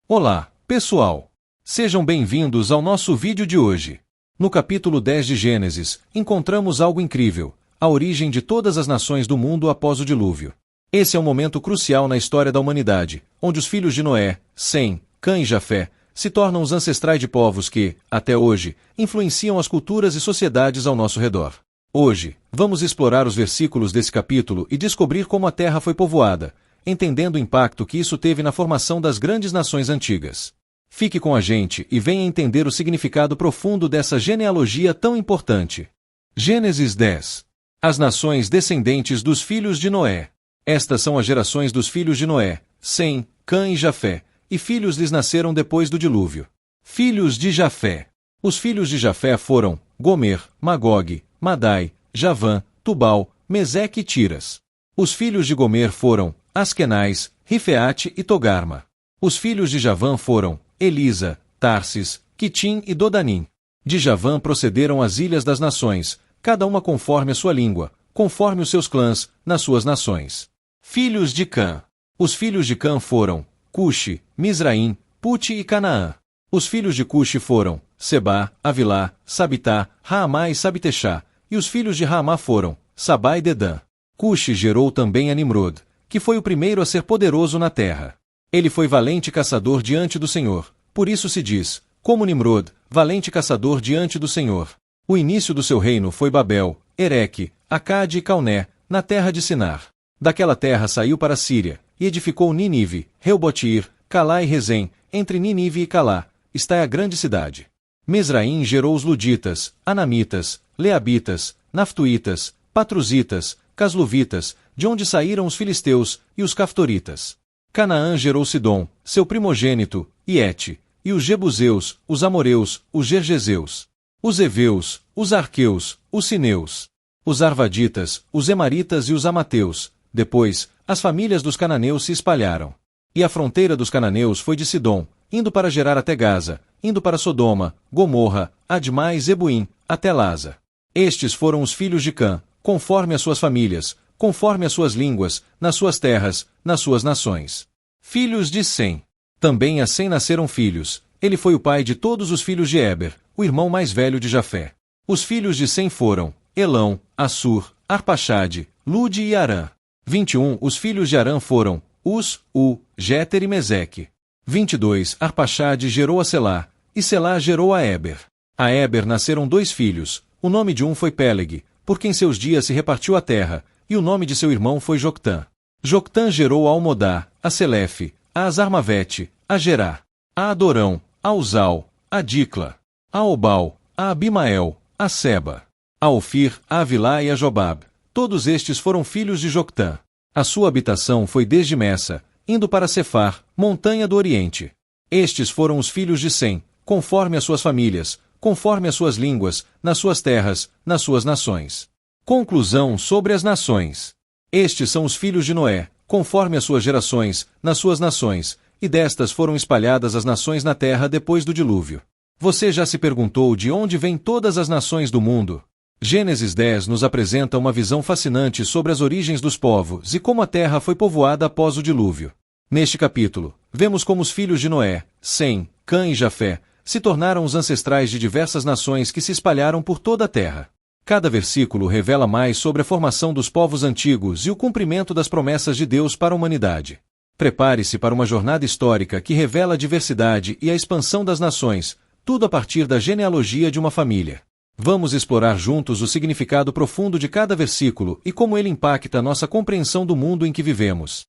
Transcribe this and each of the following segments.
Olá, pessoal! Sejam bem-vindos ao nosso vídeo de hoje. No capítulo 10 de Gênesis, encontramos algo incrível, a origem de todas as nações do mundo após o dilúvio. Esse é um momento crucial na história da humanidade, onde os filhos de Noé, Sem, Cã e Jafé, se tornam os ancestrais de povos que, até hoje, influenciam as culturas e sociedades ao nosso redor. Hoje, vamos explorar os versículos desse capítulo e descobrir como a Terra foi povoada, entendendo o impacto que isso teve na formação das grandes nações antigas. Fique com a gente e venha entender o significado profundo dessa genealogia tão importante. Gênesis 10. As nações descendentes dos filhos de Noé. Estas são as gerações dos filhos de Noé, Sem, Cã e Jafé, e filhos lhes nasceram depois do dilúvio. Filhos de Jafé. Os filhos de Jafé foram Gomer, Magog, Madai, Javã, Tubal, Meseque e Tiras. Os filhos de Gomer foram Askenaz, Rifeate e Togarma. Os filhos de Javã foram Elisa, Tarsis, Quitim e Dodanim. De Javã procederam as ilhas das nações, cada uma conforme a sua língua, conforme os seus clãs, nas suas nações. Filhos de Cã. Os filhos de Cã foram Cuxi, Misraim, Puti e Canaã. Os filhos de Cuxi foram Sebá, Avilá, Sabitá, Raamá e Sabitechá, e os filhos de Raamá foram Sabá e Dedã. Cuxi gerou também a Nimrod, que foi o primeiro a ser poderoso na terra. Ele foi valente caçador diante do Senhor, por isso se diz, como Nimrod, valente caçador diante do Senhor. O início do seu reino foi Babel, Ereque, Acade e Calné, na terra de Sinar. Daquela terra saiu para a Síria, e edificou Nínive, Reubotir, Calá e Rezém, entre Nínive e Calá, está a grande cidade. Mesraim gerou os Luditas, Anamitas, Leabitas, Naftuítas, Patruzitas, Casluvitas, de onde saíram os filisteus, e os Caftoritas. Canaã gerou Sidom, seu primogênito, e Et, e os Jebuseus, os Amoreus, os Gergeseus, os Eveus, os Arqueus, os Sineus, os Arvaditas, os Emaritas e os Amateus. Depois, as famílias dos cananeus se espalharam. E a fronteira dos cananeus foi de Sidom, indo para Gerar até Gaza, indo para Sodoma, Gomorra, Admá e Zebuim, até Laza. Estes foram os filhos de Cã, conforme as suas famílias, conforme as suas línguas, nas suas terras, nas suas nações. Filhos de Sem. Também a Sem nasceram filhos. Ele foi o pai de todos os filhos de Éber, o irmão mais velho de Jafé. Os filhos de Sem foram Elão, Assur, Arpaxade, Lude e Arã. 21. Os filhos de Arã foram Us, U, Jéter e Meseque. 22. Arpaxade gerou a Selá, e Selá gerou a Éber. A Éber nasceram dois filhos. O nome de um foi Péleg, porque em seus dias se repartiu a terra, e o nome de seu irmão foi Joctã. Joctã gerou a Almodá, a Selefe, a Azarmavete, a Gerá, a Adorão, a Uzal, a Dicla, a Obal, a Abimael, a Seba, a Ofir, a Avilá e a Jobab. Todos estes foram filhos de Joctã. A sua habitação foi desde Messa, indo para Cefar, montanha do Oriente. Estes foram os filhos de Sem, conforme as suas famílias, conforme as suas línguas, nas suas terras, nas suas nações. Conclusão sobre as nações. Estes são os filhos de Noé, conforme as suas gerações, nas suas nações, e destas foram espalhadas as nações na terra depois do dilúvio. Você já se perguntou de onde vêm todas as nações do mundo? Gênesis 10 nos apresenta uma visão fascinante sobre as origens dos povos e como a terra foi povoada após o dilúvio. Neste capítulo, vemos como os filhos de Noé, Sem, Cã e Jafé, se tornaram os ancestrais de diversas nações que se espalharam por toda a terra. Cada versículo revela mais sobre a formação dos povos antigos e o cumprimento das promessas de Deus para a humanidade. Prepare-se para uma jornada histórica que revela a diversidade e a expansão das nações, tudo a partir da genealogia de uma família. Vamos explorar juntos o significado profundo de cada versículo e como ele impacta nossa compreensão do mundo em que vivemos.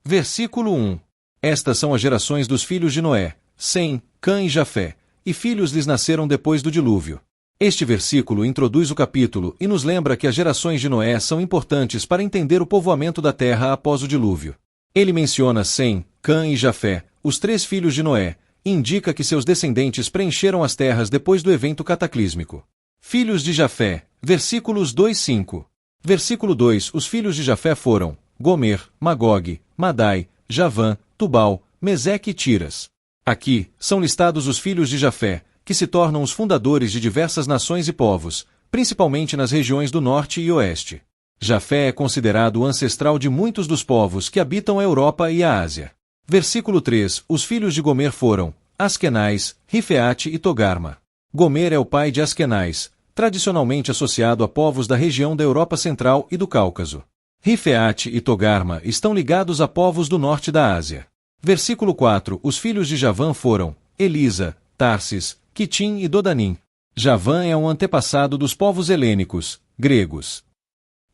Versículo 1. Estas são as gerações dos filhos de Noé, Sem, Cã e Jafé, e filhos lhes nasceram depois do dilúvio. Este versículo introduz o capítulo e nos lembra que as gerações de Noé são importantes para entender o povoamento da terra após o dilúvio. Ele menciona Sem, Cã e Jafé, os três filhos de Noé, e indica que seus descendentes preencheram as terras depois do evento cataclísmico. Filhos de Jafé, versículos 2-5. Versículo 2. Os filhos de Jafé foram Gomer, Magog, Madai, Javã, Tubal, Meseque e Tiras. Aqui, são listados os filhos de Jafé, que se tornam os fundadores de diversas nações e povos, principalmente nas regiões do norte e oeste. Jafé é considerado o ancestral de muitos dos povos que habitam a Europa e a Ásia. Versículo 3. Os filhos de Gomer foram Askenaz, Rifeate e Togarma. Gomer é o pai de Askenaz, tradicionalmente associado a povos da região da Europa Central e do Cáucaso. Rifeate e Togarma estão ligados a povos do norte da Ásia. Versículo 4. Os filhos de Javã foram Elisa, Tarsis, Quitim e Dodanim. Javã é um antepassado dos povos helênicos, gregos.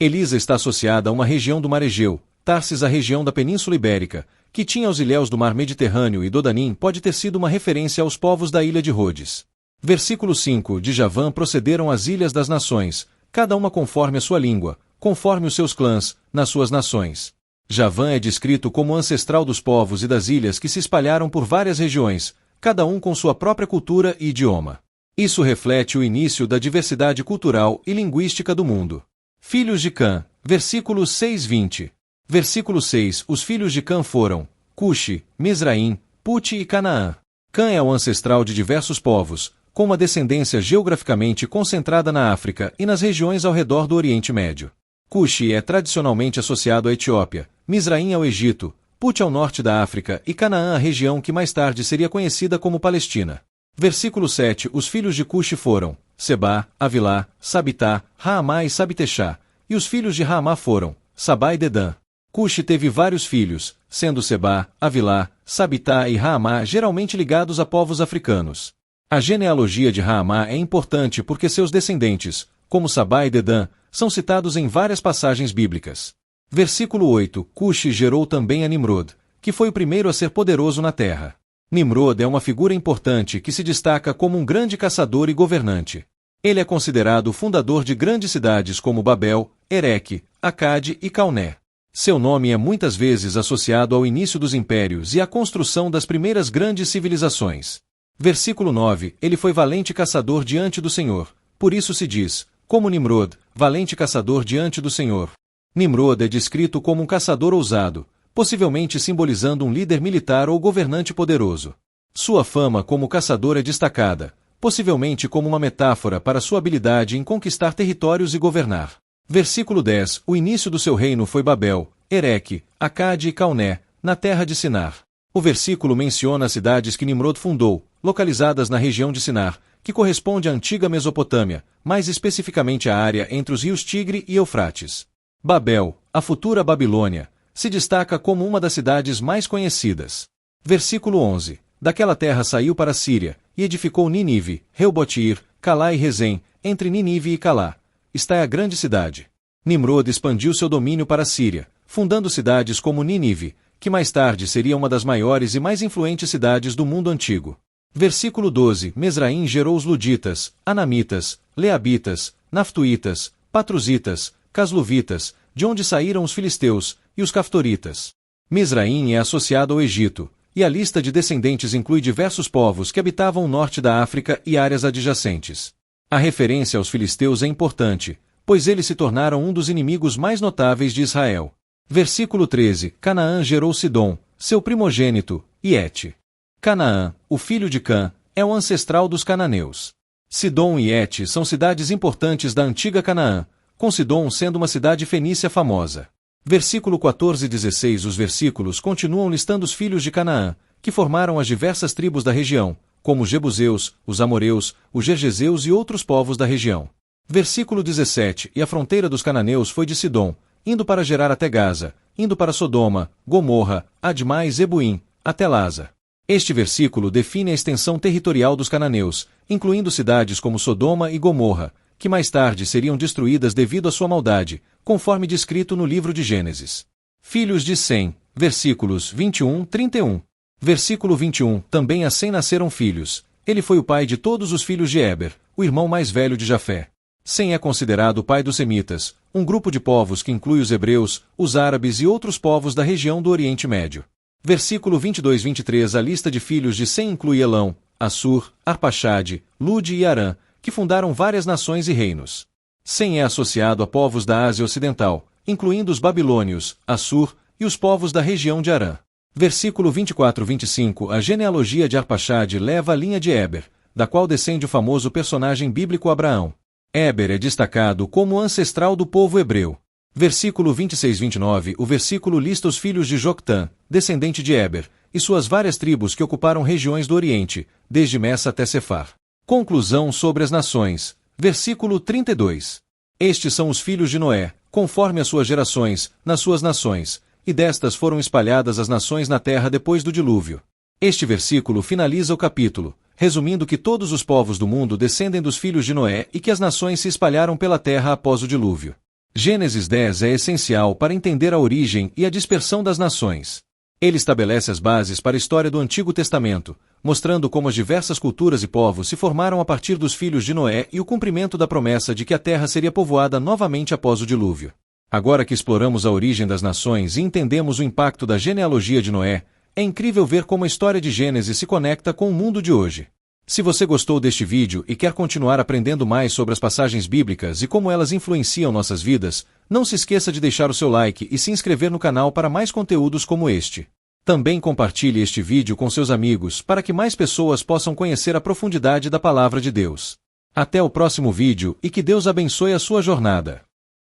Elisa está associada a uma região do Mar Egeu, Tarsis à região da Península Ibérica, Quitim aos ilhéus do Mar Mediterrâneo e Dodanim pode ter sido uma referência aos povos da ilha de Rhodes. Versículo 5. De Javã procederam as ilhas das nações, cada uma conforme a sua língua, conforme os seus clãs, nas suas nações. Javã é descrito como ancestral dos povos e das ilhas que se espalharam por várias regiões, cada um com sua própria cultura e idioma. Isso reflete o início da diversidade cultural e linguística do mundo. Filhos de Cã, versículos 6-20. Versículo 6. Os filhos de Cã foram Cuxi, Misraim, Puti e Canaã. Cã é o ancestral de diversos povos, com uma descendência geograficamente concentrada na África e nas regiões ao redor do Oriente Médio. Cuxi é tradicionalmente associado à Etiópia, Misraim ao Egito, Puti ao norte da África e Canaã à região que mais tarde seria conhecida como Palestina. Versículo 7. Os filhos de Cuxi foram Sebá, Avilá, Sabitá, Raamá e Sabitechá, e os filhos de Raamá foram Sabá e Dedã. Cuxi teve vários filhos, sendo Sebá, Avilá, Sabitá e Raamá geralmente ligados a povos africanos. A genealogia de Raamá é importante porque seus descendentes, como Sabá e Dedã, são citados em várias passagens bíblicas. Versículo 8. Cuxi gerou também a Nimrod, que foi o primeiro a ser poderoso na terra. Nimrod é uma figura importante que se destaca como um grande caçador e governante. Ele é considerado o fundador de grandes cidades como Babel, Ereque, Acade e Calné. Seu nome é muitas vezes associado ao início dos impérios e à construção das primeiras grandes civilizações. Versículo 9. Ele foi valente caçador diante do Senhor. Por isso se diz, como Nimrod, valente caçador diante do Senhor. Nimrod é descrito como um caçador ousado, possivelmente simbolizando um líder militar ou governante poderoso. Sua fama como caçador é destacada, possivelmente como uma metáfora para sua habilidade em conquistar territórios e governar. Versículo 10. O início do seu reino foi Babel, Ereque, Acade e Calné, na terra de Sinar. O versículo menciona as cidades que Nimrod fundou, localizadas na região de Sinar, que corresponde à antiga Mesopotâmia, mais especificamente a área entre os rios Tigre e Eufrates. Babel, a futura Babilônia, se destaca como uma das cidades mais conhecidas. Versículo 11. Daquela terra saiu para a Síria, e edificou Nínive, Reobotir, Calá e Rezém, entre Nínive e Calá. Está a grande cidade. Nimrod expandiu seu domínio para a Síria, fundando cidades como Nínive, que mais tarde seria uma das maiores e mais influentes cidades do mundo antigo. Versículo 12. Mesraim gerou os Luditas, Anamitas, Leabitas, Naftuítas, Patruzitas, Casluvitas, de onde saíram os filisteus, e os Caftoritas. Misraim é associado ao Egito, e a lista de descendentes inclui diversos povos que habitavam o norte da África e áreas adjacentes. A referência aos filisteus é importante, pois eles se tornaram um dos inimigos mais notáveis de Israel. Versículo 13. Canaã gerou Sidom, seu primogênito, e Et. Canaã, o filho de Cã, é o ancestral dos cananeus. Sidom e Et são cidades importantes da antiga Canaã, com Sidom sendo uma cidade fenícia famosa. Versículo 14 e 16. Os versículos continuam listando os filhos de Canaã, que formaram as diversas tribos da região, como os Jebuseus, os Amoreus, os Gergeseus e outros povos da região. Versículo 17. E a fronteira dos cananeus foi de Sidom, indo para Gerar até Gaza, indo para Sodoma, Gomorra, Admá e Zebuim, até Laza. Este versículo define a extensão territorial dos cananeus, incluindo cidades como Sodoma e Gomorra, que mais tarde seriam destruídas devido à sua maldade, conforme descrito no livro de Gênesis. Filhos de Sem, versículos 21-31. Versículo 21. Também a Sem nasceram filhos. Ele foi o pai de todos os filhos de Éber, o irmão mais velho de Jafé. Sem é considerado o pai dos semitas, um grupo de povos que inclui os hebreus, os árabes e outros povos da região do Oriente Médio. Versículo 22-23. A lista de filhos de Sem inclui Elão, Assur, Arpaxade, Lude e Arã, que fundaram várias nações e reinos. Sem é associado a povos da Ásia Ocidental, incluindo os babilônios, Assur e os povos da região de Arã. Versículo 24-25. A genealogia de Arpaxade leva a linha de Éber, da qual descende o famoso personagem bíblico Abraão. Éber é destacado como ancestral do povo hebreu. Versículo 26-29. O versículo lista os filhos de Joctã, descendente de Éber, e suas várias tribos que ocuparam regiões do Oriente, desde Messa até Cefar. Conclusão sobre as nações. Versículo 32. Estes são os filhos de Noé, conforme as suas gerações, nas suas nações, e destas foram espalhadas as nações na terra depois do dilúvio. Este versículo finaliza o capítulo, resumindo que todos os povos do mundo descendem dos filhos de Noé e que as nações se espalharam pela terra após o dilúvio. Gênesis 10 é essencial para entender a origem e a dispersão das nações. Ele estabelece as bases para a história do Antigo Testamento, mostrando como as diversas culturas e povos se formaram a partir dos filhos de Noé e o cumprimento da promessa de que a terra seria povoada novamente após o dilúvio. Agora que exploramos a origem das nações e entendemos o impacto da genealogia de Noé, é incrível ver como a história de Gênesis se conecta com o mundo de hoje. Se você gostou deste vídeo e quer continuar aprendendo mais sobre as passagens bíblicas e como elas influenciam nossas vidas, não se esqueça de deixar o seu like e se inscrever no canal para mais conteúdos como este. Também compartilhe este vídeo com seus amigos para que mais pessoas possam conhecer a profundidade da Palavra de Deus. Até o próximo vídeo e que Deus abençoe a sua jornada.